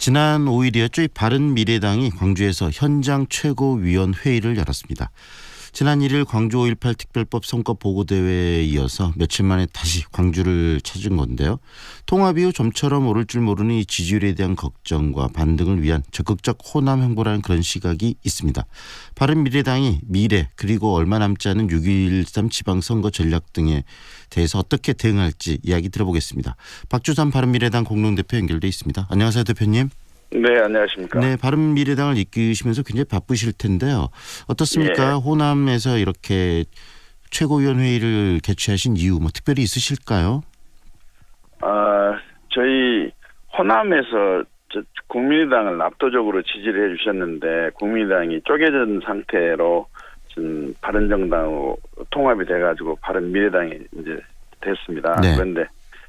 지난 5일이었죠. 바른미래당이 광주에서 현장 최고위원 회의를 열었습니다. 지난 1일 광주 5.18 특별법 성과 보고대회에 이어서 며칠 만에 다시 광주를 찾은 건데요. 통합 이후 좀처럼 오를 줄 모르는 이 지지율에 대한 걱정과 반등을 위한 적극적 호남 행보라는 그런 시각이 있습니다. 바른미래당이 미래 그리고 얼마 남지 않은 6.13 지방선거 전략 등에 대해서 어떻게 대응할지 이야기 들어보겠습니다. 박주선 바른미래당 공동대표 연결돼 있습니다. 안녕하세요, 대표님. 네, 안녕하십니까. 네, 바른미래당을 이끄시면서 굉장히 바쁘실 텐데요. 어떻습니까? 예. 호남에서 이렇게 최고위원 회의를 개최하신 이유 뭐 특별히 있으실까요? 저희 호남에서 국민의당을 압도적으로 지지를 해주셨는데 국민의당이 쪼개진 상태로 지금 바른정당으로 통합이 돼가지고 바른미래당이 이제 됐습니다. 네. 그런데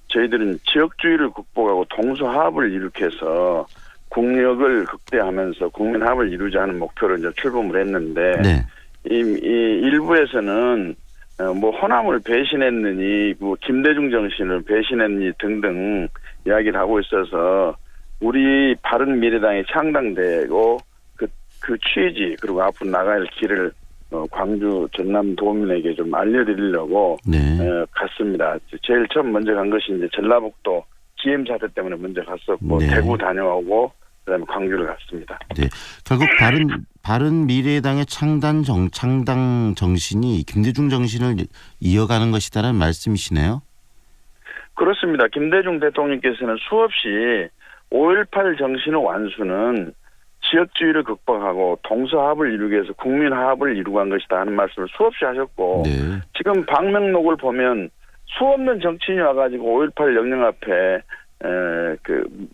저희들은 지역주의를 극복하고 동서합을 일으켜서 국력을 극대화하면서 국민합을 이루자는 목표로 이제 출범을 했는데 네. 이 일부에서는 뭐 호남을 배신했느니 뭐 김대중 정신을 배신했니 등등 이야기를 하고 있어서 우리 바른미래당이 창당되고 그 취지 그리고 앞으로 나갈 길을 광주 전남 도민에게 좀 알려드리려고 네. 갔습니다. 제일 처음 먼저 간 것이 이제 전라북도 GM 사태 때문에 먼저 갔었고 네. 대구 다녀오고 그다음에 광주를 갔습니다. 네. 결국 바른미래당의 창당 정신이 김대중 정신을 이어가는 것이다라는 말씀이시네요. 그렇습니다. 김대중 대통령께서는 수없이 5.18 정신의 완수는 지역주의를 극복하고 동서합을 이루기 위해서 국민화합을 이루고 한 것이다 하는 말씀을 수없이 하셨고 네. 지금 방명록을 보면 수없는 정치인이 와가지고 5.18 영령 앞에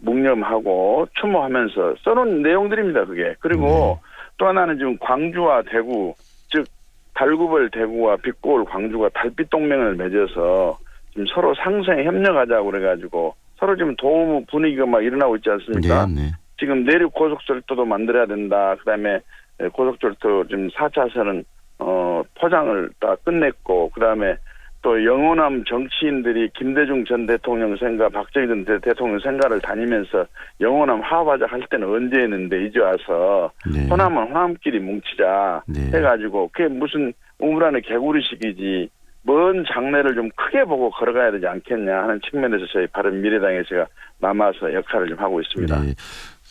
묵념하고 추모하면서 써놓은 내용들입니다. 그게. 그리고 또 하나는 지금 광주와 대구 즉 달구벌 대구와 빛고울 광주가 달빛 동맹을 맺어서 지금 서로 상생에 협력하자고 그래가지고 서로 지금 도움 분위기가 막 일어나고 있지 않습니까? 네. 네. 지금 내륙 고속철도도 만들어야 된다. 그다음에 고속철도 지금 4차선은 포장을 다 끝냈고 그다음에 또 영호남 정치인들이 김대중 전 대통령 생가 박정희 전 대통령 생가를 다니면서 영호남 화합하자 할 때는 언제 했는데 이제 와서 네. 호남은 호남끼리 뭉치자 네. 해가지고 그게 무슨 우물안의 개구리식이지 먼 장래를 좀 크게 보고 걸어가야 되지 않겠냐 하는 측면에서 저희 바른미래당에 제가 남아서 역할을 좀 하고 있습니다. 네.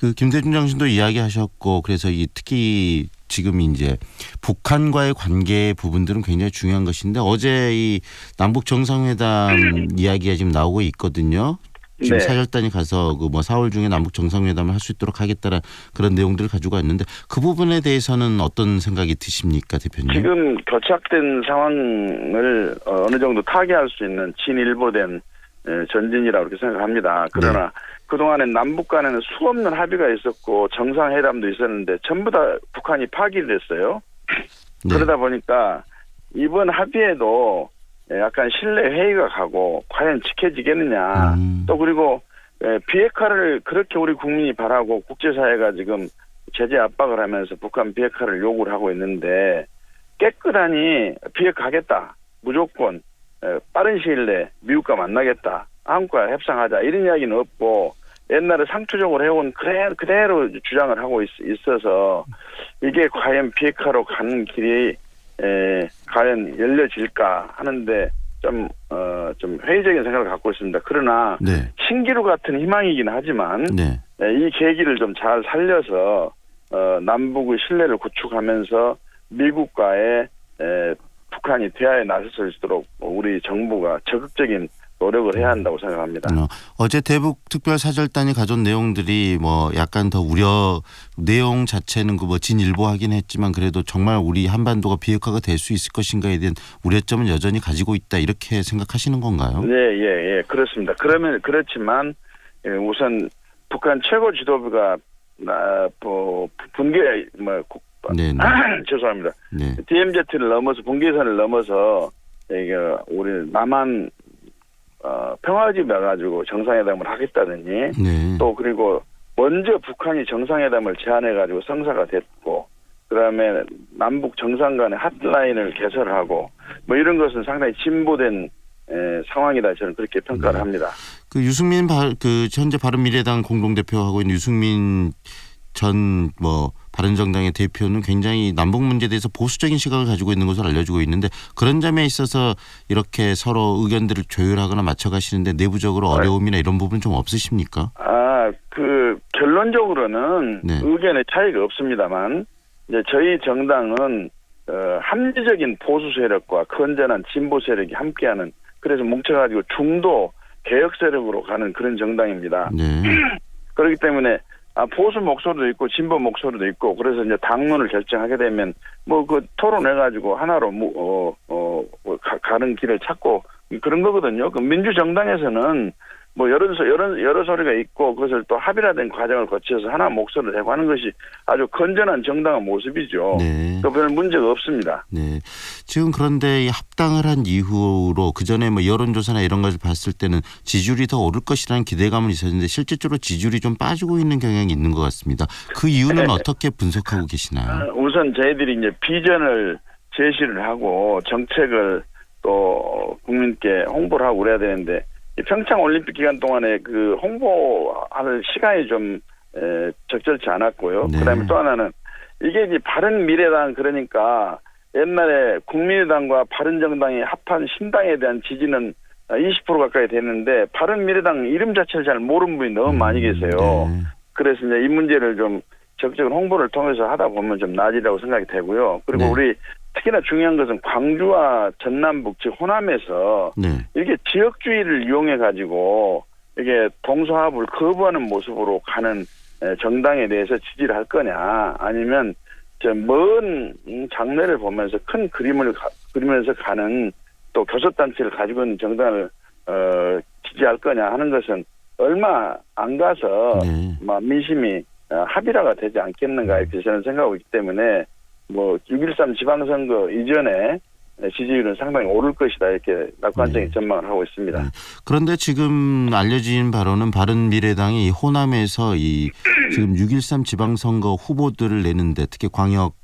그 김대중 정신도 이야기하셨고 그래서 특히 지금 이제 북한과의 관계 부분들은 굉장히 중요한 것인데 어제 이 남북 정상회담 이야기가 지금 나오고 있거든요. 지금 네. 사절단이 가서 그 뭐 4월 중에 남북 정상회담을 할 수 있도록 하겠다는 그런 내용들을 가지고 왔는데 그 부분에 대해서는 어떤 생각이 드십니까, 대표님? 지금 교착된 상황을 어느 정도 타개할 수 있는 진일보된 전진이라고 그렇게 생각합니다. 그러나 네. 그동안에 남북 간에는 수없는 합의가 있었고 정상회담도 있었는데 전부 다 북한이 파기를 했어요. 네. 그러다 보니까 이번 합의에도 약간 신뢰 회의가 가고 과연 지켜지겠느냐. 또 그리고 비핵화를 그렇게 우리 국민이 바라고 국제사회가 지금 제재 압박을 하면서 북한 비핵화를 요구를 하고 있는데 깨끗하니 비핵화하겠다. 무조건 빠른 시일 내에 미국과 만나겠다. 한국과 협상하자. 이런 이야기는 없고 옛날에 상투적으로 해온 그대로 주장을 하고 있어서 이게 과연 비핵화로 가는 길이 과연 열려질까 하는데 좀 회의적인 생각을 갖고 있습니다. 그러나 네. 신기루 같은 희망이긴 하지만 네. 이 계기를 좀 잘 살려서 남북의 신뢰를 구축하면서 미국과의 북한이 대화에 나설 수 있도록 우리 정부가 적극적인 노력을 해야 한다고 생각합니다. 어제 대북 특별사절단이 가져온 내용들이 뭐 약간 더 우려 내용 자체는 그 뭐 진일보하긴 했지만 그래도 정말 우리 한반도가 비핵화가 될 수 있을 것인가에 대한 우려점은 여전히 가지고 있다 이렇게 생각하시는 건가요? 네, 그렇습니다. 그렇지만 우선 북한 최고 지도부가 분계 죄송합니다. 네. DMZ를 넘어서 분계선을 넘어서 이게 우리 남한 평화집에 가지고 정상회담을 하겠다더니 네. 또 그리고 먼저 북한이 정상회담을 제안해가지고 성사가 됐고 그다음에 남북 정상 간의 핫라인을 개설하고 뭐 이런 것은 상당히 진보된 상황이다 저는 그렇게 평가를 합니다. 그 유승민 그 현재 바른미래당 공동대표하고 있는 유승민 전 바른정당의 대표는 굉장히 남북 문제에 대해서 보수적인 시각을 가지고 있는 것으로 알려지고 있는데 그런 점에 있어서 이렇게 서로 의견들을 조율하거나 맞춰가시는데 내부적으로 어려움이나 이런 부분 좀 없으십니까? 결론적으로는 네. 의견의 차이가 없습니다만 이제 저희 정당은 합리적인 보수 세력과 건전한 진보 세력이 함께하는 그래서 뭉쳐가지고 중도 개혁 세력으로 가는 그런 정당입니다. 네. 그렇기 때문에 보수 목소리도 있고 진보 목소리도 있고 그래서 이제 당론을 결정하게 되면 그 토론해가지고 하나로 가는 길을 찾고 그런 거거든요. 그 민주정당에서는 여러 소리가 있고 그것을 또 합의라된 과정을 거쳐서 하나 목소리를 내고 하는 것이 아주 건전한 정당의 모습이죠. 네. 그 별 문제가 없습니다. 네. 지금 그런데 이 합당을 한 이후로 그 전에 여론조사나 이런 것을 봤을 때는 지지율이 더 오를 것이라는 기대감은 있었는데 실질적으로 지지율이 좀 빠지고 있는 경향이 있는 것 같습니다. 그 이유는 어떻게 분석하고 계시나요? 우선 저희들이 이제 비전을 제시를 하고 정책을 또 국민께 홍보를 하고 그래야 되는데 평창 올림픽 기간 동안에 그 홍보할 시간이 좀 적절치 않았고요. 네. 그다음에 또 하나는 이게 이제 바른미래당 그러니까 옛날에 국민의당과 바른정당이 합한 신당에 대한 지지는 20% 가까이 됐는데 바른미래당 이름 자체를 잘 모르는 분이 너무 많이 계세요. 네. 그래서 이제 이 문제를 좀 적극적인 홍보를 통해서 하다 보면 좀 나아지라고 생각이 되고요. 그리고 네. 우리 특히나 중요한 것은 광주와 전남북 즉 호남에서 네. 이렇게 지역주의를 이용해 가지고 이게 동서합을 거부하는 모습으로 가는 정당에 대해서 지지를 할 거냐 아니면 먼 장래를 보면서 큰 그림을 그리면서 가는 또 교섭단체를 가지고 있는 정당을 지지할 거냐 하는 것은 얼마 안 가서 네. 민심이 합의라가 되지 않겠는가 이렇게 저는 생각하고 있기 때문에 6.13 지방선거 이전에 지지율은 상당히 오를 것이다 이렇게 낙관적인 전망을 하고 있습니다. 네. 그런데 지금 알려진 바로는 바른미래당이 호남에서 지금 6.13 지방선거 후보들을 내는데 특히 광역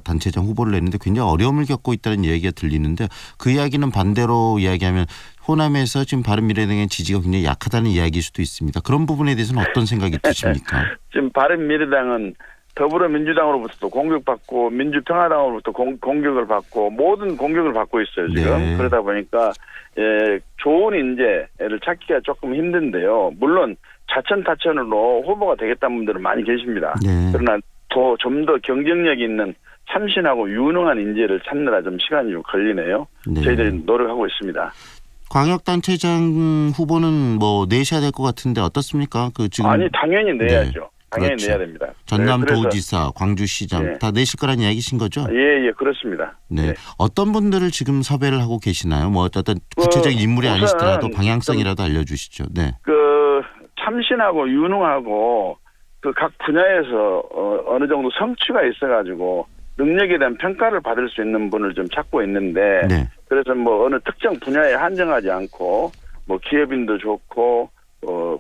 단체장 후보를 내는데 굉장히 어려움을 겪고 있다는 얘기가 들리는데 그 이야기는 반대로 이야기하면 호남에서 지금 바른미래당의 지지가 굉장히 약하다는 이야기일 수도 있습니다. 그런 부분에 대해서는 어떤 생각이 드십니까? 지금 바른미래당은 더불어민주당으로부터 공격받고 민주평화당으로부터 공격을 받고 모든 공격을 받고 있어요 지금. 네. 그러다 보니까 좋은 인재를 찾기가 조금 힘든데요. 물론 자천타천으로 후보가 되겠다는 분들은 많이 계십니다. 네. 그러나 좀 더 경쟁력 있는 참신하고 유능한 인재를 찾느라 좀 시간이 좀 걸리네요. 네. 저희들이 노력하고 있습니다. 광역단체장 후보는 내셔야 될 것 같은데 어떻습니까? 아니 당연히 내야죠. 네. 당연히 그렇죠. 내야 됩니다. 전남도지사, 광주시장 네. 다 내실 거란 이야기신 거죠? 예, 그렇습니다. 네. 네. 어떤 분들을 지금 섭외를 하고 계시나요? 어떤 구체적인 인물이 아니시더라도 방향성이라도 알려주시죠. 네. 참신하고 유능하고 각 분야에서 어느 정도 성취가 있어가지고 능력에 대한 평가를 받을 수 있는 분을 좀 찾고 있는데 네. 그래서 어느 특정 분야에 한정하지 않고 기업인도 좋고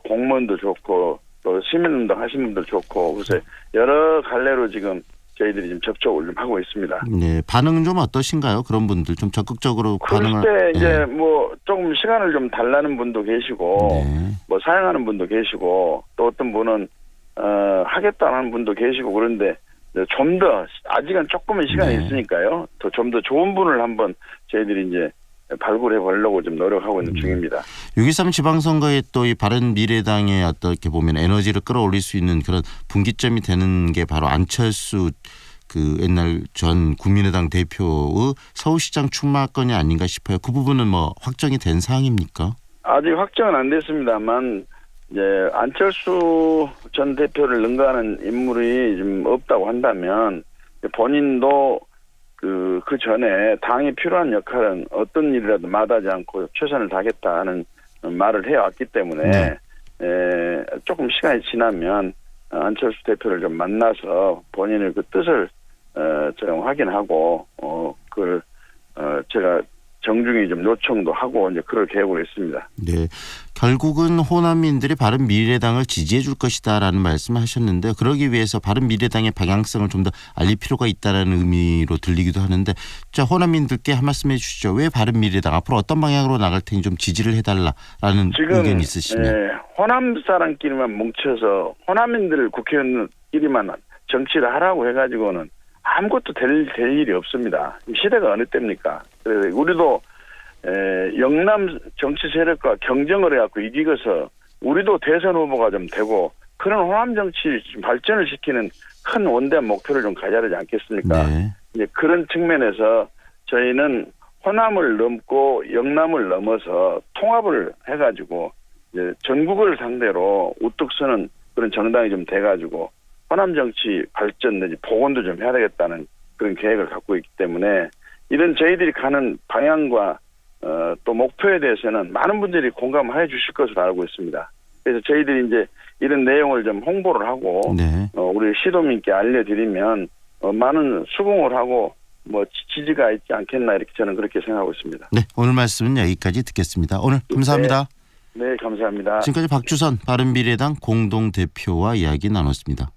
공무원도 좋고 또 시민운동 하시는 분들 좋고 그래서 여러 갈래로 지금 저희들이 지금 접촉을 좀 하고 있습니다. 네, 반응은 좀 어떠신가요? 그런 분들 좀 적극적으로 반응을. 그럴 때 이제 조금 시간을 좀 달라는 분도 계시고 네. 사양하는 분도 계시고 또 어떤 분은 하겠다는 분도 계시고 그런데 좀 더 아직은 조금은 시간이 네. 있으니까요. 또 좀 더 좋은 분을 한번 저희들이 이제 발굴해 보려고 좀 노력하고 있는 중입니다. 6.13 지방선거에 또 이 바른미래당에 어떻게 보면 에너지를 끌어올릴 수 있는 그런 분기점이 되는 게 바로 안철수 옛날 전 국민의당 대표의 서울시장 출마건이 아닌가 싶어요. 그 부분은 확정이 된 사항입니까? 아직 확정은 안 됐습니다만 이제 안철수 전 대표를 능가하는 인물이 좀 없다고 한다면 본인도 그 전에 당이 필요한 역할은 어떤 일이라도 마다하지 않고 최선을 다하겠다는 말을 해왔기 때문에 조금 시간이 지나면 안철수 대표를 좀 만나서 본인의 그 뜻을 좀 확인하고 그걸 제가 정중히 좀 요청도 하고 이제 그럴 계획으로 있습니다. 네, 결국은 호남민들이 바른미래당을 지지해 줄 것이다라는 말씀을 하셨는데 그러기 위해서 바른미래당의 방향성을 좀 더 알릴 필요가 있다라는 의미로 들리기도 하는데 자 호남민들께 한 말씀 해주시죠. 왜 바른미래당 앞으로 어떤 방향으로 나갈 테니 좀 지지를 해달라라는 의견이 있으시면. 호남 사람끼리만 뭉쳐서 호남민들 국회의원끼리만 정치를 하라고 해가지고는 아무것도 될 일이 없습니다. 시대가 어느 때입니까? 그래서 우리도 영남 정치 세력과 경쟁을 해갖고 이기고서 우리도 대선 후보가 좀 되고 그런 호남 정치 발전을 시키는 큰 원대한 목표를 좀 가져야 되지 않겠습니까? 네. 이제 그런 측면에서 저희는 호남을 넘고 영남을 넘어서 통합을 해가지고 이제 전국을 상대로 우뚝 서는 그런 정당이 좀 돼가지고 호남 정치 발전 내지 복원도 좀 해야 되겠다는 그런 계획을 갖고 있기 때문에 이런 저희들이 가는 방향과 또 목표에 대해서는 많은 분들이 공감해 주실 것으로 알고 있습니다. 그래서 저희들이 이제 이런 내용을 좀 홍보를 하고 네. 우리 시도민께 알려드리면 많은 수긍을 하고 뭐 지지가 있지 않겠나 이렇게 저는 그렇게 생각하고 있습니다. 네, 오늘 말씀은 여기까지 듣겠습니다. 오늘 감사합니다. 네, 감사합니다. 지금까지 박주선 바른미래당 공동대표와 이야기 나눴습니다.